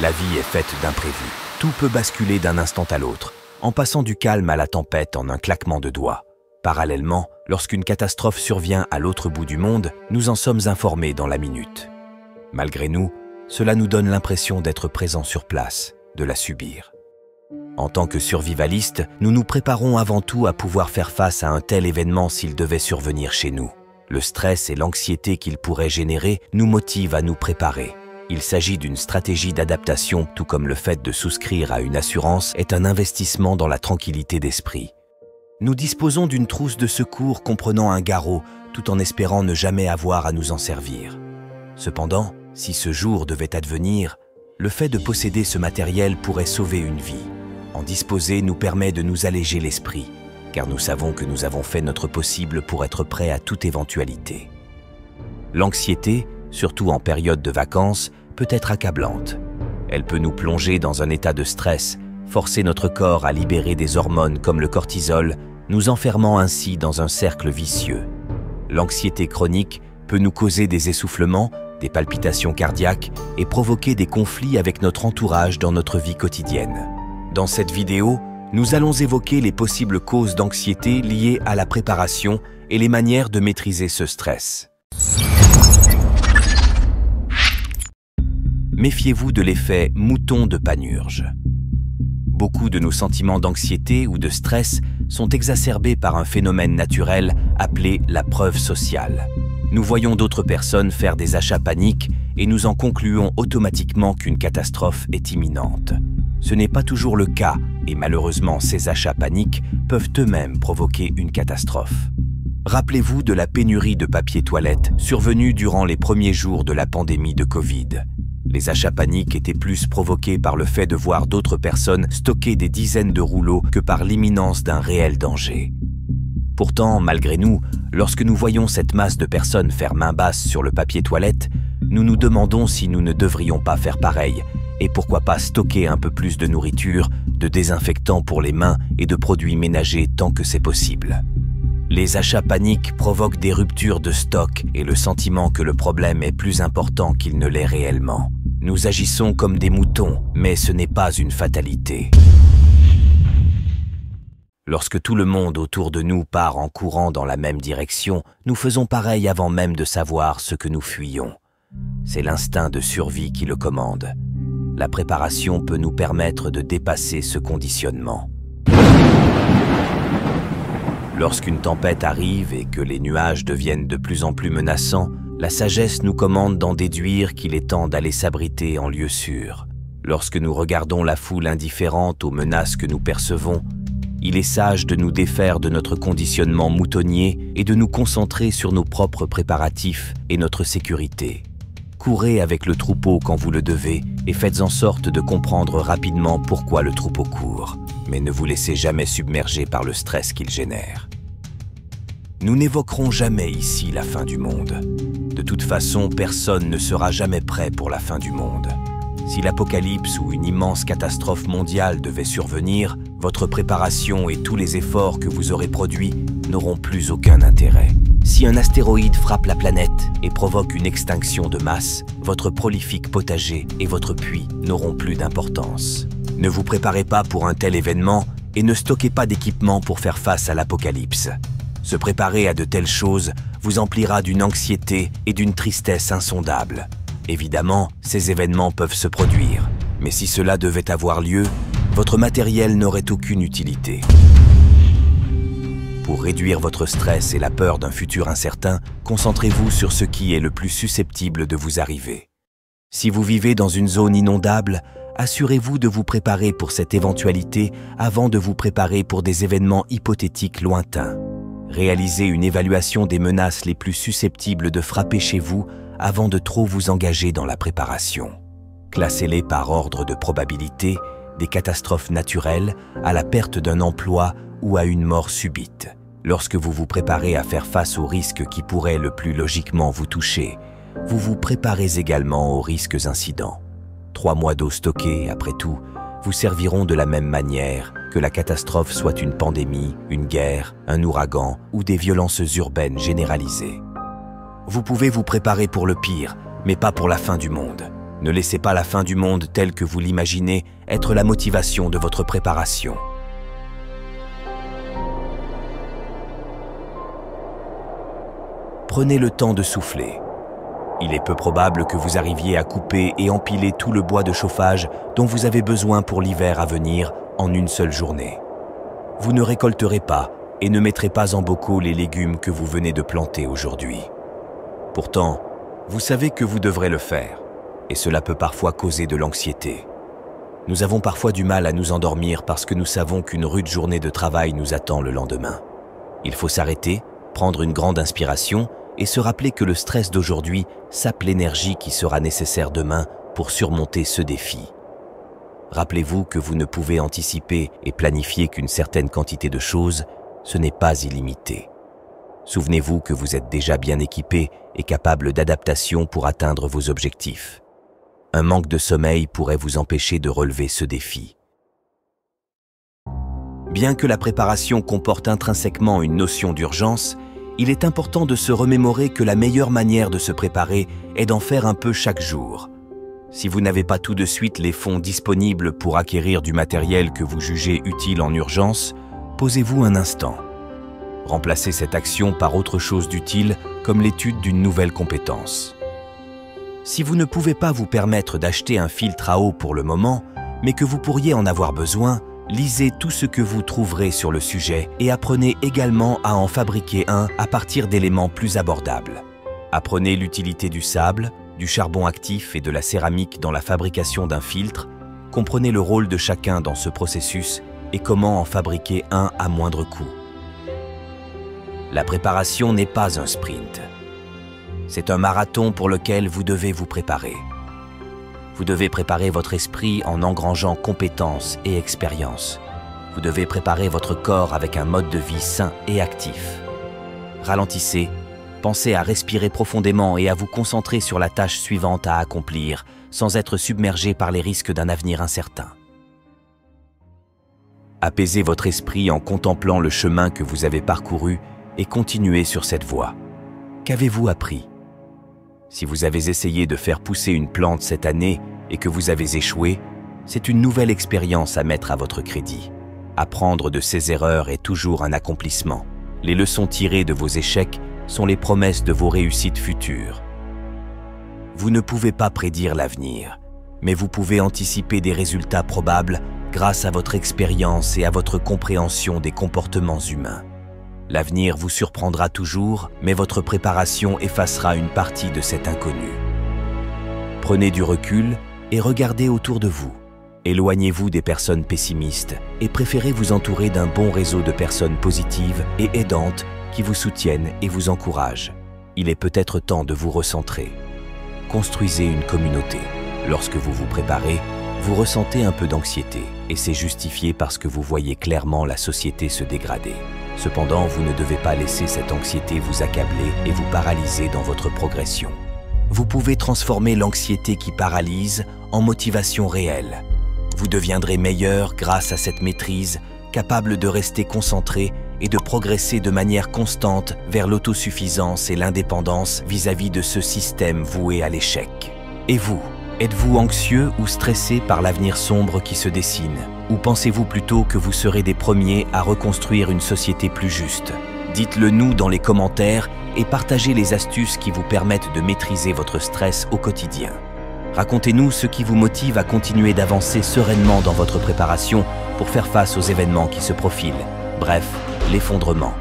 La vie est faite d'imprévus. Tout peut basculer d'un instant à l'autre, en passant du calme à la tempête en un claquement de doigts. Parallèlement, lorsqu'une catastrophe survient à l'autre bout du monde, nous en sommes informés dans la minute. Malgré nous, cela nous donne l'impression d'être présents sur place, de la subir. En tant que survivalistes, nous nous préparons avant tout à pouvoir faire face à un tel événement s'il devait survenir chez nous. Le stress et l'anxiété qu'il pourrait générer nous motivent à nous préparer. Il s'agit d'une stratégie d'adaptation, tout comme le fait de souscrire à une assurance est un investissement dans la tranquillité d'esprit. Nous disposons d'une trousse de secours comprenant un garrot, tout en espérant ne jamais avoir à nous en servir. Cependant, si ce jour devait advenir, le fait de posséder ce matériel pourrait sauver une vie. En disposer nous permet de nous alléger l'esprit, car nous savons que nous avons fait notre possible pour être prêts à toute éventualité. L'anxiété, surtout en période de vacances, peut être accablante. Elle peut nous plonger dans un état de stress, forcer notre corps à libérer des hormones comme le cortisol, nous enfermant ainsi dans un cercle vicieux. L'anxiété chronique peut nous causer des essoufflements, des palpitations cardiaques et provoquer des conflits avec notre entourage dans notre vie quotidienne. Dans cette vidéo, nous allons évoquer les possibles causes d'anxiété liées à la préparation et les manières de maîtriser ce stress. Méfiez-vous de l'effet mouton de Panurge. Beaucoup de nos sentiments d'anxiété ou de stress sont exacerbés par un phénomène naturel appelé la preuve sociale. Nous voyons d'autres personnes faire des achats paniques et nous en concluons automatiquement qu'une catastrophe est imminente. Ce n'est pas toujours le cas et malheureusement ces achats paniques peuvent eux-mêmes provoquer une catastrophe. Rappelez-vous de la pénurie de papier toilette survenue durant les premiers jours de la pandémie de Covid. Les achats paniques étaient plus provoqués par le fait de voir d'autres personnes stocker des dizaines de rouleaux que par l'imminence d'un réel danger. Pourtant, malgré nous, lorsque nous voyons cette masse de personnes faire main basse sur le papier toilette, nous nous demandons si nous ne devrions pas faire pareil, et pourquoi pas stocker un peu plus de nourriture, de désinfectants pour les mains et de produits ménagers tant que c'est possible. Les achats paniques provoquent des ruptures de stock et le sentiment que le problème est plus important qu'il ne l'est réellement. Nous agissons comme des moutons, mais ce n'est pas une fatalité. Lorsque tout le monde autour de nous part en courant dans la même direction, nous faisons pareil avant même de savoir ce que nous fuyons. C'est l'instinct de survie qui le commande. La préparation peut nous permettre de dépasser ce conditionnement. Lorsqu'une tempête arrive et que les nuages deviennent de plus en plus menaçants, la sagesse nous commande d'en déduire qu'il est temps d'aller s'abriter en lieu sûr. Lorsque nous regardons la foule indifférente aux menaces que nous percevons, il est sage de nous défaire de notre conditionnement moutonnier et de nous concentrer sur nos propres préparatifs et notre sécurité. Courez avec le troupeau quand vous le devez et faites en sorte de comprendre rapidement pourquoi le troupeau court, mais ne vous laissez jamais submerger par le stress qu'il génère. Nous n'évoquerons jamais ici la fin du monde. De toute façon, personne ne sera jamais prêt pour la fin du monde. Si l'apocalypse ou une immense catastrophe mondiale devait survenir, votre préparation et tous les efforts que vous aurez produits n'auront plus aucun intérêt. Si un astéroïde frappe la planète et provoque une extinction de masse, votre prolifique potager et votre puits n'auront plus d'importance. Ne vous préparez pas pour un tel événement et ne stockez pas d'équipement pour faire face à l'apocalypse. Se préparer à de telles choses vous emplira d'une anxiété et d'une tristesse insondables. Évidemment, ces événements peuvent se produire, mais si cela devait avoir lieu, votre matériel n'aurait aucune utilité. Pour réduire votre stress et la peur d'un futur incertain, concentrez-vous sur ce qui est le plus susceptible de vous arriver. Si vous vivez dans une zone inondable, assurez-vous de vous préparer pour cette éventualité avant de vous préparer pour des événements hypothétiques lointains. Réalisez une évaluation des menaces les plus susceptibles de frapper chez vous avant de trop vous engager dans la préparation. Classez-les par ordre de probabilité, des catastrophes naturelles à la perte d'un emploi ou à une mort subite. Lorsque vous vous préparez à faire face aux risques qui pourraient le plus logiquement vous toucher, vous vous préparez également aux risques incidents. 3 mois d'eau stockée, après tout, vous serviront de la même manière que la catastrophe soit une pandémie, une guerre, un ouragan ou des violences urbaines généralisées. Vous pouvez vous préparer pour le pire, mais pas pour la fin du monde. Ne laissez pas la fin du monde telle que vous l'imaginez être la motivation de votre préparation. Prenez le temps de souffler. Il est peu probable que vous arriviez à couper et empiler tout le bois de chauffage dont vous avez besoin pour l'hiver à venir en une seule journée. Vous ne récolterez pas et ne mettrez pas en bocaux les légumes que vous venez de planter aujourd'hui. Pourtant, vous savez que vous devrez le faire, et cela peut parfois causer de l'anxiété. Nous avons parfois du mal à nous endormir parce que nous savons qu'une rude journée de travail nous attend le lendemain. Il faut s'arrêter, prendre une grande inspiration et se rappeler que le stress d'aujourd'hui sape l'énergie qui sera nécessaire demain pour surmonter ce défi. Rappelez-vous que vous ne pouvez anticiper et planifier qu'une certaine quantité de choses, ce n'est pas illimité. Souvenez-vous que vous êtes déjà bien équipé et capable d'adaptation pour atteindre vos objectifs. Un manque de sommeil pourrait vous empêcher de relever ce défi. Bien que la préparation comporte intrinsèquement une notion d'urgence, il est important de se remémorer que la meilleure manière de se préparer est d'en faire un peu chaque jour. Si vous n'avez pas tout de suite les fonds disponibles pour acquérir du matériel que vous jugez utile en urgence, posez-vous un instant. Remplacez cette action par autre chose d'utile, comme l'étude d'une nouvelle compétence. Si vous ne pouvez pas vous permettre d'acheter un filtre à eau pour le moment, mais que vous pourriez en avoir besoin, lisez tout ce que vous trouverez sur le sujet et apprenez également à en fabriquer un à partir d'éléments plus abordables. Apprenez l'utilité du sable, du charbon actif et de la céramique dans la fabrication d'un filtre, comprenez le rôle de chacun dans ce processus et comment en fabriquer un à moindre coût. La préparation n'est pas un sprint. C'est un marathon pour lequel vous devez vous préparer. Vous devez préparer votre esprit en engrangeant compétences et expériences. Vous devez préparer votre corps avec un mode de vie sain et actif. Ralentissez, pensez à respirer profondément et à vous concentrer sur la tâche suivante à accomplir, sans être submergé par les risques d'un avenir incertain. Apaisez votre esprit en contemplant le chemin que vous avez parcouru et continuez sur cette voie. Qu'avez-vous appris ? Si vous avez essayé de faire pousser une plante cette année et que vous avez échoué, c'est une nouvelle expérience à mettre à votre crédit. Apprendre de ses erreurs est toujours un accomplissement. Les leçons tirées de vos échecs sont les promesses de vos réussites futures. Vous ne pouvez pas prédire l'avenir, mais vous pouvez anticiper des résultats probables grâce à votre expérience et à votre compréhension des comportements humains. L'avenir vous surprendra toujours, mais votre préparation effacera une partie de cet inconnu. Prenez du recul et regardez autour de vous. Éloignez-vous des personnes pessimistes et préférez vous entourer d'un bon réseau de personnes positives et aidantes qui vous soutiennent et vous encouragent. Il est peut-être temps de vous recentrer. Construisez une communauté. Lorsque vous vous préparez, vous ressentez un peu d'anxiété et c'est justifié parce que vous voyez clairement la société se dégrader. Cependant, vous ne devez pas laisser cette anxiété vous accabler et vous paralyser dans votre progression. Vous pouvez transformer l'anxiété qui paralyse en motivation réelle. Vous deviendrez meilleur grâce à cette maîtrise, capable de rester concentré et de progresser de manière constante vers l'autosuffisance et l'indépendance vis-à-vis de ce système voué à l'échec. Et vous, êtes-vous anxieux ou stressé par l'avenir sombre qui se dessine ? Ou pensez-vous plutôt que vous serez des premiers à reconstruire une société plus juste ? Dites-le nous dans les commentaires et partagez les astuces qui vous permettent de maîtriser votre stress au quotidien. Racontez-nous ce qui vous motive à continuer d'avancer sereinement dans votre préparation pour faire face aux événements qui se profilent. Bref, l'effondrement.